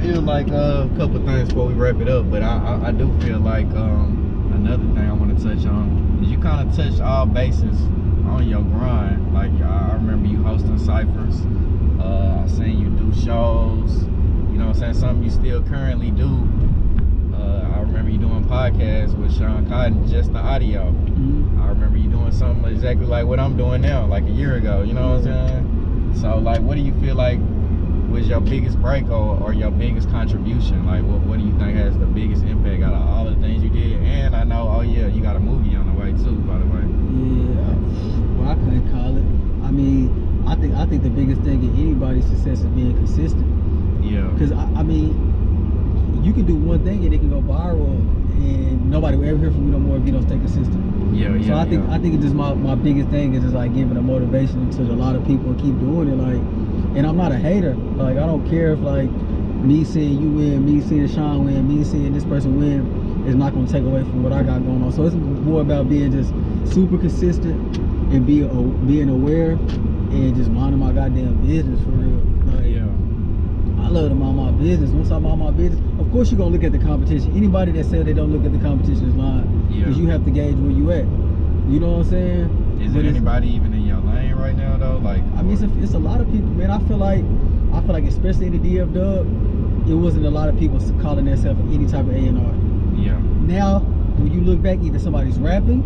feel like a couple things before we wrap it up, but I do feel like another thing I want to touch on is you kind of touched all bases on your grind. Like I remember you hosting ciphers. I seen you do shows. You know what I'm saying? Something you still currently do. I remember you doing podcasts with Shawn Cotton, just the audio. I remember you doing something exactly like what I'm doing now, like a year ago. You know what I'm saying? So like, what do you feel like was your biggest break or your biggest contribution? Like what do you think has the biggest impact out of all the things you did? And I know, oh yeah, you got a movie on the way too, by the way. Yeah, well, I couldn't call it. I mean, I think the biggest thing in anybody's success is being consistent. Yeah. Because I mean, you can do one thing and it can go viral and nobody will ever hear from you no more if you don't stay consistent. Yeah, yeah. So I think it's just my biggest thing is just like giving a motivation to a lot of people and keep doing it. Like, and I'm not a hater. Like, I don't care if like me seeing you win, me seeing Shawn win, me seeing this person win is not going to take away from what I got going on. So it's more about being just super consistent and being aware and just minding my goddamn business for real. Like, yeah. I love to mind my business. Once I mind my business, of course you're gonna look at the competition. Anybody that said they don't look at the competition is lying. Because you have to gauge where you at. You know what I'm saying? Is there anybody even in your lane right now though? Like, I mean, it's a lot of people, man. I feel like especially in the DF Dub, it wasn't a lot of people calling themselves any type of A&R. Yeah. Now, when you look back, either somebody's rapping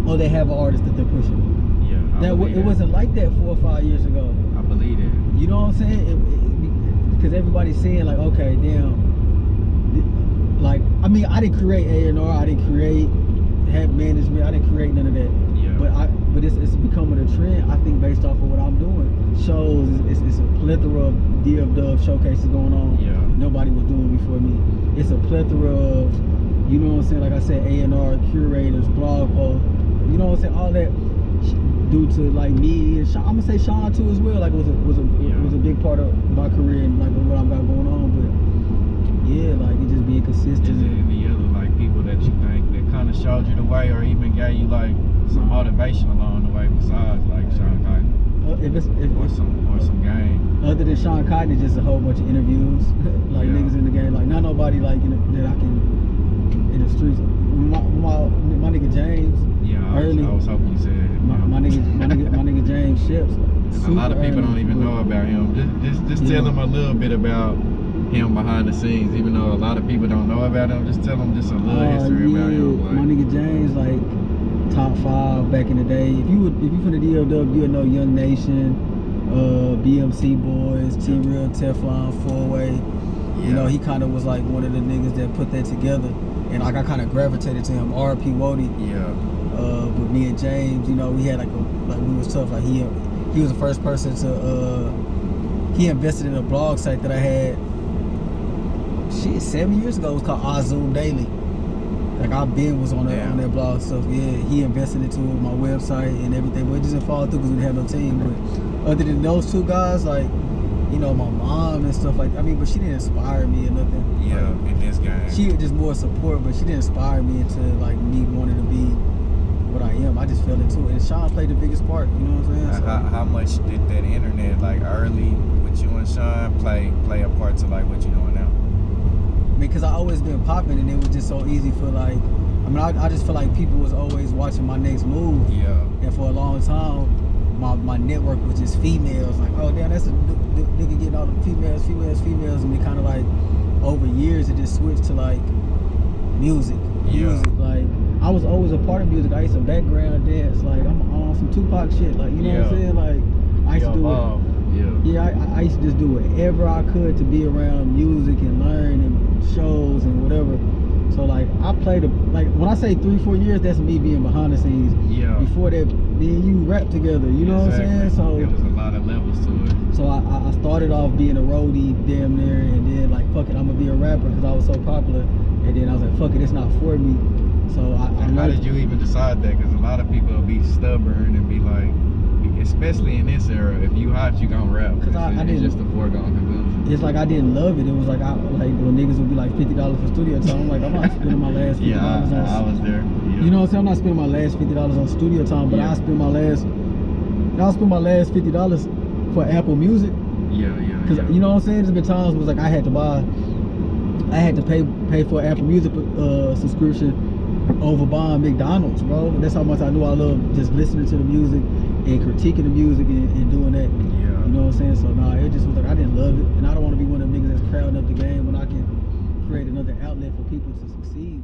or they have an artist that they're pushing. Yeah. It wasn't like that 4 or 5 years ago. I believe it. You know what I'm saying? Because everybody's saying like, okay, damn. Like, I mean, I didn't create A&R, I didn't have management, I didn't create none of that. Yeah. But it's becoming a trend, I think, based off of what I'm doing. Shows, it's a plethora of DF Dub showcases going on. Yeah. Nobody was doing before me. It's a plethora of, you know what I'm saying? Like I said, A&R, curators, blog posts. You know what I'm saying? All that due to like me and Shawn, I'm gonna say Shawn too as well. Like was a big part of my career and like what I've got going on. But yeah, like it just being consistent. Is there any other like people that you think that kind of showed you the way or even gave you like some motivation along the way besides like Shawn Cotton? Or some game. Other than Shawn Cotton, it's just a whole bunch of interviews, like niggas in the game. Like not nobody like that I can in the streets. My nigga James. Yeah, I was hoping you said my nigga James Ships. A lot of people don't even know about him. Just tell them a little bit about him behind the scenes, even though a lot of people don't know about him. Just tell them just a little history about him. Like, my nigga James, like top 5 back in the day. If you from the DLW, you would know Young Nation, BMC Boys, T-Real, Teflon, 4-Way. You know, he kind of was like one of the niggas that put that together. And like I kind of gravitated to him. R.P. Roadie. Yeah. With me and James, you know, we had like we was tough. Like he was the first person to he invested in a blog site that I had 7 years ago. It was called Zoom Daily. Like I was on that blog stuff. Yeah, he invested into my website and everything, but it just didn't fall through because we didn't have no team. But other than those two guys, like, you know, my mom and stuff like, I mean, but she didn't inspire me or nothing. Yeah, like, in this game. She was just more support, but she didn't inspire me into like me wanting to be what I am. I just fell into it. And Shawn played the biggest part, you know what I'm saying? So, how much did that internet, like early with you and Shawn, play a part to like what you doing now? Because I always been popping and it was just so easy for like, I mean, I just feel like people was always watching my next move. Yeah. And for a long time, my network was just females. Like, oh damn, that's a nigga getting all the females. And it kind of like, over years, it just switched to like music. Like, I was always a part of music. I used to background dance. Like, I'm on some Tupac shit. Like, you know what I'm saying? Like, I used to do it. I used to just do whatever I could to be around music and learn and shows and whatever. So like I played like when I say 3-4 years, that's me being behind the scenes. Yeah. Before that, me and you rap together. You know what I'm saying? So there was a lot of levels to it. So I started off being a roadie damn near, and then like fuck it, I'm gonna be a rapper because I was so popular. And then I was like, fuck it, it's not for me. So how did you even decide that? Because a lot of people will be stubborn and be like, especially in this era, if you hot, you gonna rap. Because it's just a foregone conclusion. It's like I didn't love it. It was like when niggas would be like $50 for studio time. I'm like, I'm not spending my last $50 on. I was there. Yeah. You know what I'm saying? I'm not spending my last $50 on studio time, but I'll spend my last $50 for Apple Music. Because you know what I'm saying? There's been times where it was like I had to pay for an Apple Music subscription over buying McDonald's, bro. That's how much I knew I loved just listening to the music and critiquing the music and doing that. Yeah. You know what I'm saying? So nah, it just was like I didn't love it, and I don't want to be one of them niggas that's crowding up the game when I can create another outlet for people to succeed.